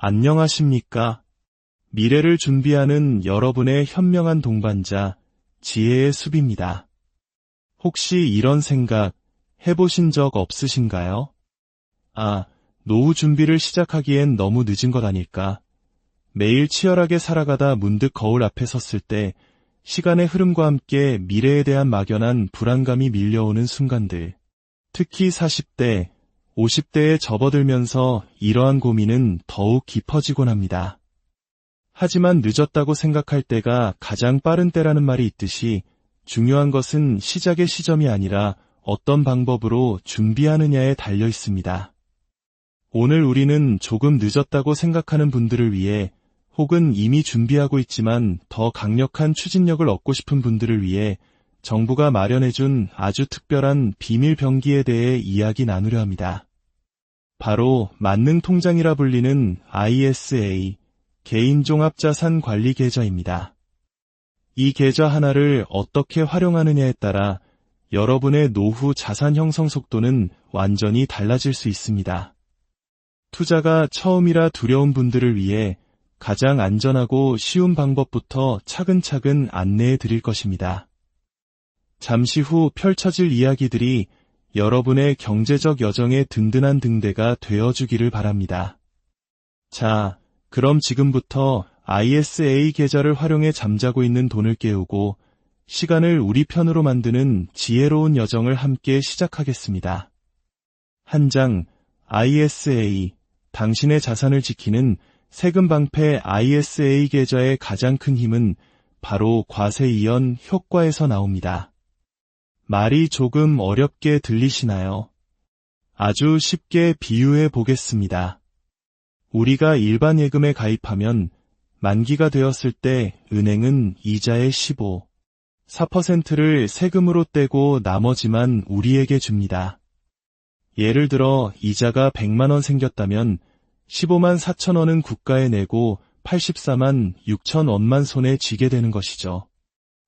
안녕하십니까? 미래를 준비하는 여러분의 현명한 동반자, 지혜의 숲입니다. 혹시 이런 생각 해보신 적 없으신가요? 노후 준비를 시작하기엔 너무 늦은 것 아닐까? 매일 치열하게 살아가다 문득 거울 앞에 섰을 때 시간의 흐름과 함께 미래에 대한 막연한 불안감이 밀려오는 순간들. 특히 40대, 50대에 접어들면서 이러한 고민은 더욱 깊어지곤 합니다. 하지만 늦었다고 생각할 때가 가장 빠른 때라는 말이 있듯이 중요한 것은 시작의 시점이 아니라 어떤 방법으로 준비하느냐에 달려 있습니다. 오늘 우리는 조금 늦었다고 생각하는 분들을 위해 혹은 이미 준비하고 있지만 더 강력한 추진력을 얻고 싶은 분들을 위해 정부가 마련해준 아주 특별한 비밀 병기에 대해 이야기 나누려 합니다. 바로 만능통장이라 불리는 ISA, 개인종합자산관리계좌입니다. 이 계좌 하나를 어떻게 활용하느냐에 따라 여러분의 노후 자산 형성 속도는 완전히 달라질 수 있습니다. 투자가 처음이라 두려운 분들을 위해 가장 안전하고 쉬운 방법부터 차근차근 안내해 드릴 것입니다. 잠시 후 펼쳐질 이야기들이 여러분의 경제적 여정의 든든한 등대가 되어주기를 바랍니다. 자, 그럼 지금부터 ISA 계좌를 활용해 잠자고 있는 돈을 깨우고 시간을 우리 편으로 만드는 지혜로운 여정을 함께 시작하겠습니다. 한 장 ISA, 당신의 자산을 지키는 세금 방패 ISA 계좌의 가장 큰 힘은 바로 과세이연 효과에서 나옵니다. 말이 조금 어렵게 들리시나요? 아주 쉽게 비유해 보겠습니다. 우리가 일반 예금에 가입하면 만기가 되었을 때 은행은 이자의 4%를 세금으로 떼고 나머지만 우리에게 줍니다. 예를 들어 이자가 100만 원 생겼다면 15만 4천 원은 국가에 내고 84만 6천 원만 손에 쥐게 되는 것이죠.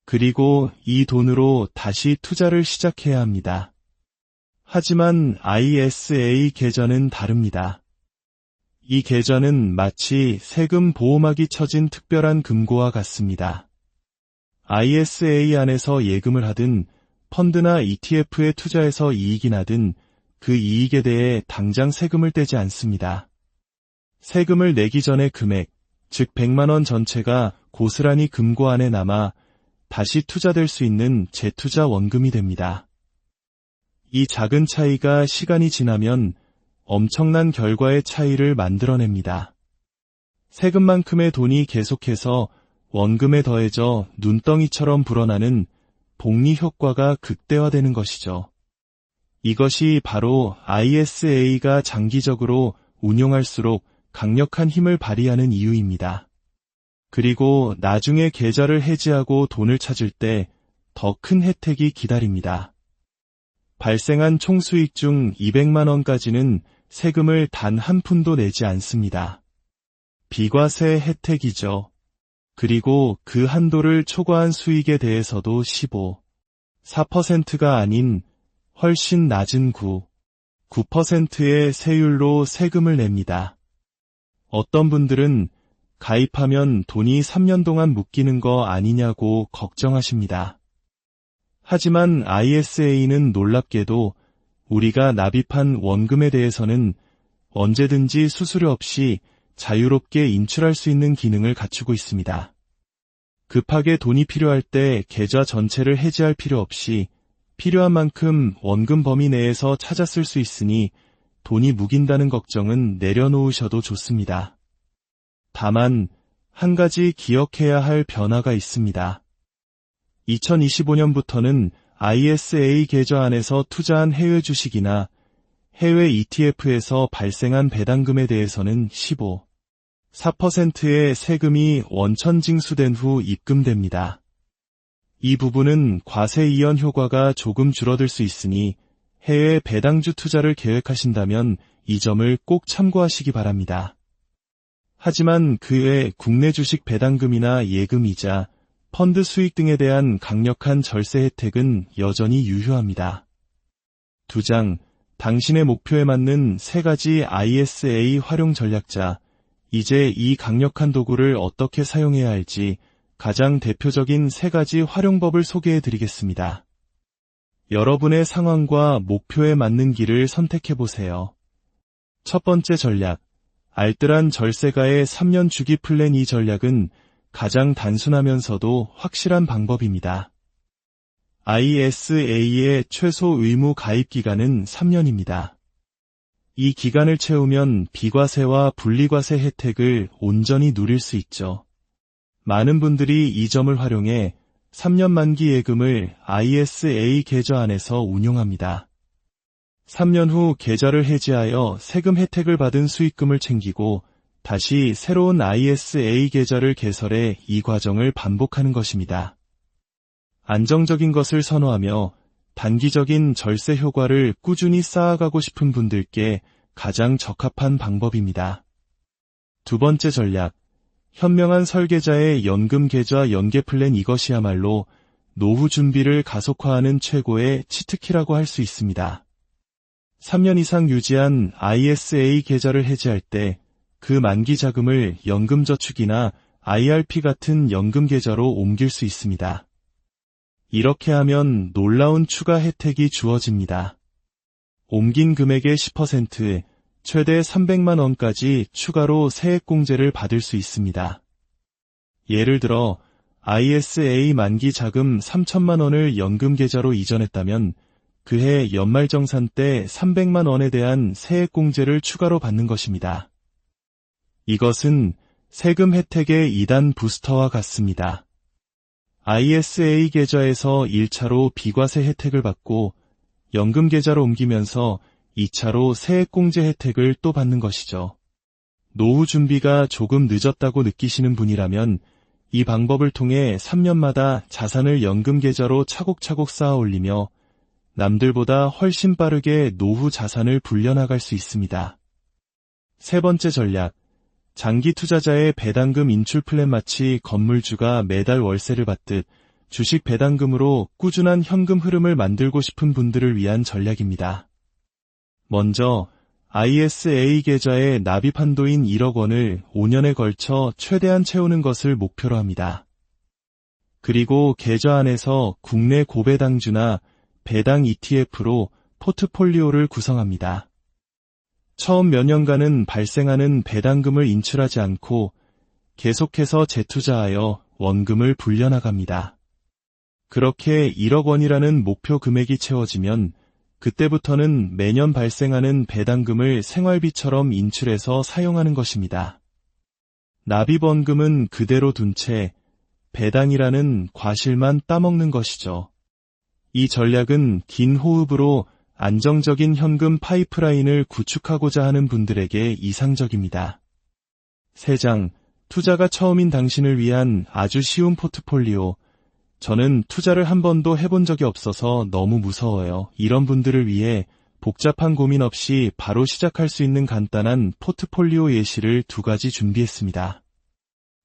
그리고 이 돈으로 다시 투자를 시작해야 합니다. 하지만 ISA 계좌는 다릅니다. 이 계좌는 마치 세금 보호막이 쳐진 특별한 금고와 같습니다. ISA 안에서 예금을 하든 펀드나 ETF에 투자해서 이익이 나든 그 이익에 대해 당장 세금을 떼지 않습니다. 세금을 내기 전의 금액, 즉 100만 원 전체가 고스란히 금고 안에 남아 다시 투자될 수 있는 재투자 원금이 됩니다. 이 작은 차이가 시간이 지나면 엄청난 결과의 차이를 만들어냅니다. 세금만큼의 돈이 계속해서 원금에 더해져 눈덩이처럼 불어나는 복리 효과가 극대화되는 것이죠. 이것이 바로 ISA가 장기적으로 운용할수록 강력한 힘을 발휘하는 이유입니다. 그리고 나중에 계좌를 해지하고 돈을 찾을 때 더 큰 혜택이 기다립니다. 발생한 총수익 중 200만 원까지는 세금을 단 한 푼도 내지 않습니다. 비과세 혜택이죠. 그리고 그 한도를 초과한 수익에 대해서도 4%가 아닌 훨씬 낮은 9%의 세율로 세금을 냅니다. 어떤 분들은 가입하면 돈이 3년 동안 묶이는 거 아니냐고 걱정하십니다. 하지만 ISA는 놀랍게도 우리가 납입한 원금에 대해서는 언제든지 수수료 없이 자유롭게 인출할 수 있는 기능을 갖추고 있습니다. 급하게 돈이 필요할 때 계좌 전체를 해지할 필요 없이 필요한 만큼 원금 범위 내에서 찾아 쓸 수 있으니 돈이 묵인다는 걱정은 내려놓으셔도 좋습니다. 다만 한 가지 기억해야 할 변화가 있습니다. 2025년부터는 ISA 계좌 안에서 투자한 해외 주식이나 해외 ETF에서 발생한 배당금에 대해서는 4%의 세금이 원천 징수된 후 입금됩니다. 이 부분은 과세 이연 효과가 조금 줄어들 수 있으니 해외 배당주 투자를 계획하신다면 이 점을 꼭 참고하시기 바랍니다. 하지만 그 외 국내 주식 배당금이나 예금이자 펀드 수익 등에 대한 강력한 절세 혜택은 여전히 유효합니다. 2장, 당신의 목표에 맞는 3가지 ISA 활용 전략자, 이제 이 강력한 도구를 어떻게 사용해야 할지 가장 대표적인 3가지 활용법을 소개해 드리겠습니다. 여러분의 상황과 목표에 맞는 길을 선택해 보세요. 첫 번째 전략, 알뜰한 절세가의 3년 주기 플랜. 이 전략은 가장 단순하면서도 확실한 방법입니다. ISA의 최소 의무 가입 기간은 3년입니다. 이 기간을 채우면 비과세와 분리과세 혜택을 온전히 누릴 수 있죠. 많은 분들이 이 점을 활용해 3년 만기 예금을 ISA 계좌 안에서 운용합니다. 3년 후 계좌를 해지하여 세금 혜택을 받은 수익금을 챙기고 다시 새로운 ISA 계좌를 개설해 이 과정을 반복하는 것입니다. 안정적인 것을 선호하며 단기적인 절세 효과를 꾸준히 쌓아가고 싶은 분들께 가장 적합한 방법입니다. 두 번째 전략, 현명한 설계자의 연금 계좌 연계 플랜. 이것이야말로 노후 준비를 가속화하는 최고의 치트키라고 할 수 있습니다. 3년 이상 유지한 ISA 계좌를 해지할 때 그 만기 자금을 연금저축이나 IRP 같은 연금 계좌로 옮길 수 있습니다. 이렇게 하면 놀라운 추가 혜택이 주어집니다. 옮긴 금액의 10%, 최대 300만 원까지 추가로 세액공제를 받을 수 있습니다. 예를 들어 ISA 만기 자금 3천만 원을 연금 계좌로 이전했다면 그해 연말정산 때 300만 원에 대한 세액공제를 추가로 받는 것입니다. 이것은 세금 혜택의 2단 부스터와 같습니다. ISA 계좌에서 1차로 비과세 혜택을 받고 연금 계좌로 옮기면서 2차로 세액공제 혜택을 또 받는 것이죠. 노후 준비가 조금 늦었다고 느끼시는 분이라면 이 방법을 통해 3년마다 자산을 연금 계좌로 차곡차곡 쌓아 올리며 남들보다 훨씬 빠르게 노후 자산을 불려나갈 수 있습니다. 세 번째 전략, 장기 투자자의 배당금 인출 플랜. 마치 건물주가 매달 월세를 받듯 주식 배당금으로 꾸준한 현금 흐름을 만들고 싶은 분들을 위한 전략입니다. 먼저 ISA 계좌에 납입 한도인 1억 원을 5년에 걸쳐 최대한 채우는 것을 목표로 합니다. 그리고 계좌 안에서 국내 고배당주나 배당 ETF로 포트폴리오를 구성합니다. 처음 몇 년간은 발생하는 배당금을 인출하지 않고 계속해서 재투자하여 원금을 불려나갑니다. 그렇게 1억 원이라는 목표 금액이 채워지면 그때부터는 매년 발생하는 배당금을 생활비처럼 인출해서 사용하는 것입니다. 납입원금은 그대로 둔 채 배당이라는 과실만 따먹는 것이죠. 이 전략은 긴 호흡으로 안정적인 현금 파이프라인을 구축하고자 하는 분들에게 이상적입니다. 3장, 투자가 처음인 당신을 위한 아주 쉬운 포트폴리오. 저는 투자를 한 번도 해본 적이 없어서 너무 무서워요. 이런 분들을 위해 복잡한 고민 없이 바로 시작할 수 있는 간단한 포트폴리오 예시를 2가지 준비했습니다.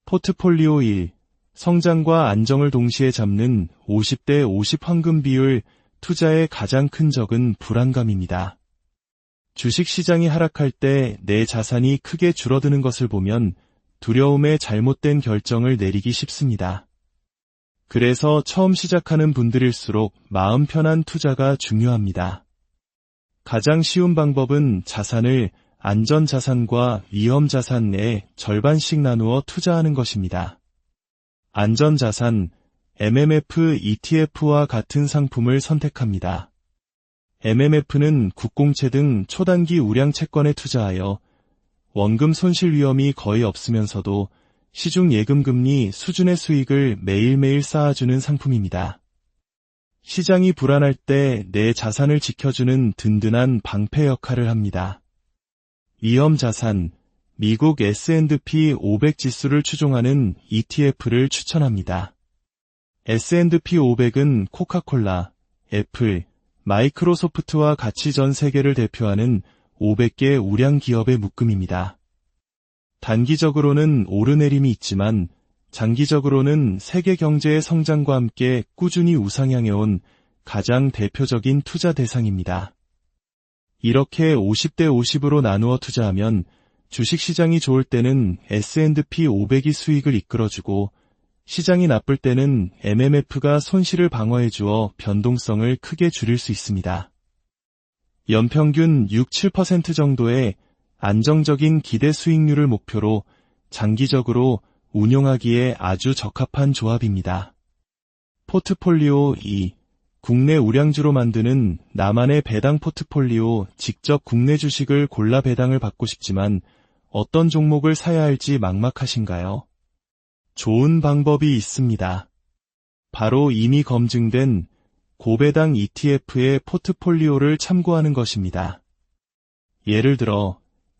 포트폴리오 1, 성장과 안정을 동시에 잡는 50대 50 황금 비율. 투자의 가장 큰 적은 불안감입니다. 주식시장이 하락할 때 내 자산이 크게 줄어드는 것을 보면 두려움에 잘못된 결정을 내리기 쉽습니다. 그래서 처음 시작하는 분들일수록 마음 편한 투자가 중요합니다. 가장 쉬운 방법은 자산을 안전자산과 위험자산에 절반씩 나누어 투자하는 것입니다. 안전자산, MMF ETF와 같은 상품을 선택합니다. MMF는 국공채 등 초단기 우량 채권에 투자하여 원금 손실 위험이 거의 없으면서도 시중 예금 금리 수준의 수익을 매일매일 쌓아주는 상품입니다. 시장이 불안할 때 내 자산을 지켜주는 든든한 방패 역할을 합니다. 위험자산, 미국 S&P 500 지수를 추종하는 ETF를 추천합니다. S&P 500은 코카콜라, 애플, 마이크로소프트와 같이 전 세계를 대표하는 500개 우량 기업의 묶음입니다. 단기적으로는 오르내림이 있지만 장기적으로는 세계 경제의 성장과 함께 꾸준히 우상향해온 가장 대표적인 투자 대상입니다. 이렇게 50대 50으로 나누어 투자하면 주식시장이 좋을 때는 S&P 500이 수익을 이끌어주고 시장이 나쁠 때는 MMF가 손실을 방어해주어 변동성을 크게 줄일 수 있습니다. 연평균 6-7% 정도의 안정적인 기대 수익률을 목표로 장기적으로 운용하기에 아주 적합한 조합입니다. 포트폴리오 2. 국내 우량주로 만드는 나만의 배당 포트폴리오. 직접 국내 주식을 골라 배당을 받고 싶지만 어떤 종목을 사야 할지 막막하신가요? 좋은 방법이 있습니다. 바로 이미 검증된 고배당 ETF의 포트폴리오를 참고하는 것입니다. 예를 들어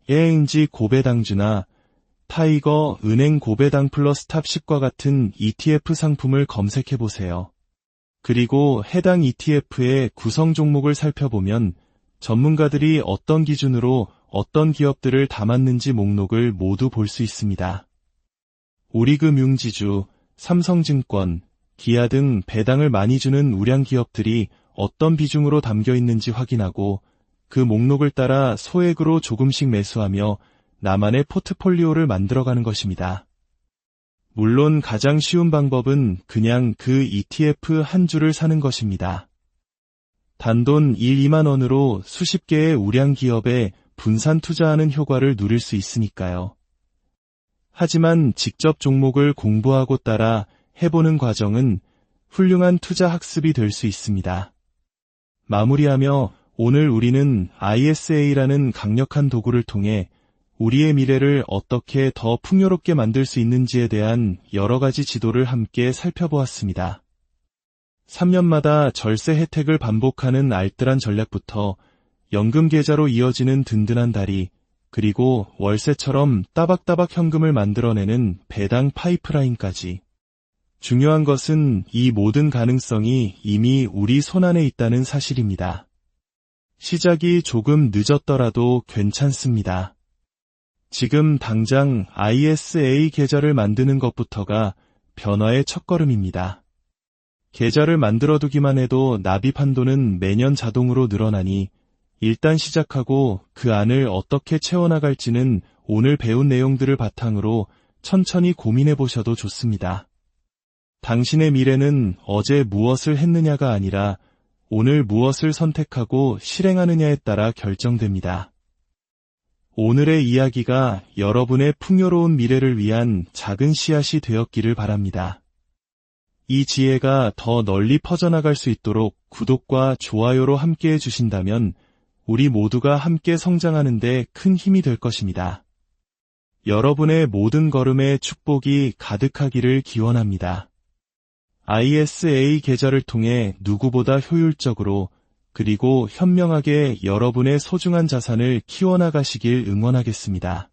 ANG 고배당주나 타이거 은행 고배당 플러스 탑 10과 같은 ETF 상품을 검색해보세요. 그리고 해당 ETF의 구성 종목을 살펴보면 전문가들이 어떤 기준으로 어떤 기업들을 담았는지 목록을 모두 볼 수 있습니다. 우리금융지주, 삼성증권, 기아 등 배당을 많이 주는 우량 기업들이 어떤 비중으로 담겨 있는지 확인하고 그 목록을 따라 소액으로 조금씩 매수하며 나만의 포트폴리오를 만들어가는 것입니다. 물론 가장 쉬운 방법은 그냥 그 ETF 한 주를 사는 것입니다. 단돈 1-2만 원으로 수십 개의 우량 기업에 분산 투자하는 효과를 누릴 수 있으니까요. 하지만 직접 종목을 공부하고 따라 해보는 과정은 훌륭한 투자 학습이 될 수 있습니다. 마무리하며 오늘 우리는 ISA라는 강력한 도구를 통해 우리의 미래를 어떻게 더 풍요롭게 만들 수 있는지에 대한 여러 가지 지도를 함께 살펴보았습니다. 3년마다 절세 혜택을 반복하는 알뜰한 전략부터 연금 계좌로 이어지는 든든한 다리, 그리고 월세처럼 따박따박 현금을 만들어내는 배당 파이프라인까지. 중요한 것은 이 모든 가능성이 이미 우리 손안에 있다는 사실입니다. 시작이 조금 늦었더라도 괜찮습니다. 지금 당장 ISA 계좌를 만드는 것부터가 변화의 첫걸음입니다. 계좌를 만들어두기만 해도 납입 한도는 매년 자동으로 늘어나니 일단 시작하고 그 안을 어떻게 채워나갈지는 오늘 배운 내용들을 바탕으로 천천히 고민해 보셔도 좋습니다. 당신의 미래는 어제 무엇을 했느냐가 아니라 오늘 무엇을 선택하고 실행하느냐에 따라 결정됩니다. 오늘의 이야기가 여러분의 풍요로운 미래를 위한 작은 씨앗이 되었기를 바랍니다. 이 지혜가 더 널리 퍼져나갈 수 있도록 구독과 좋아요로 함께해 주신다면 우리 모두가 함께 성장하는 데 큰 힘이 될 것입니다. 여러분의 모든 걸음에 축복이 가득하기를 기원합니다. ISA 계좌를 통해 누구보다 효율적으로 그리고 현명하게 여러분의 소중한 자산을 키워나가시길 응원하겠습니다.